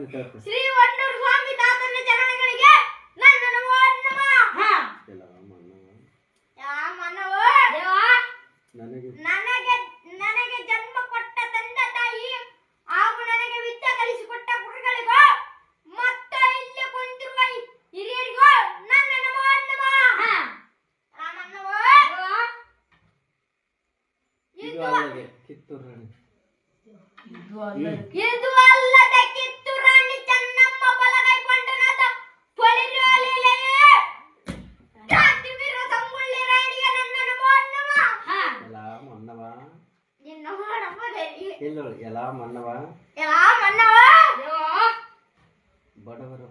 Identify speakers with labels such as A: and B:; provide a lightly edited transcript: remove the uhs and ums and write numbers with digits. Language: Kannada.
A: ಶ್ರೀ ವಡ್ಡೂರು ಸ್ವಾಮಿ ತಾತನ ಚರಣಗಳಿಗೆ ನನ್ನ ನಮೋ ನಮಃ. ನನಗೆ ಜನ್ಮ ಕೊಟ್ಟ ತಂದೆ ತಾಯಿ ಹಾಗೂ ನನಗೆ ವಿದ್ಯೆ ಕಲಿಸಿಕೊಟ್ಟ ಗುರುಗಳಿಗೂ ಮತ್ತು ಇಲ್ಲಿ ಕುಂತಿರುವ ಹಿರಿಯರಿಗೂ ನನ್ನ ನಮೋ ನಮಃ. ಇದು ಅಲ್ಲದೆ ಕಿತ್ತೂರು ರಾಣಿ ಚೆನ್ನಮ್ಮ ಬಲಗೈಕೊಂಡನಾದ ಪೊಳಿರಲಿಲೆಯೇ ಕ್ರಾಂತಿವೀರ ಸಂಗೊಳ್ಳಿ ರಾಣಿಗೆ ನನ್ನ ನಮೋ ನಮಃ. ನಿನ್ನ ಮಾಡಬಾರದು
B: ಎಲ್ಲ ಮನ್ನವ
A: ಬಡವರ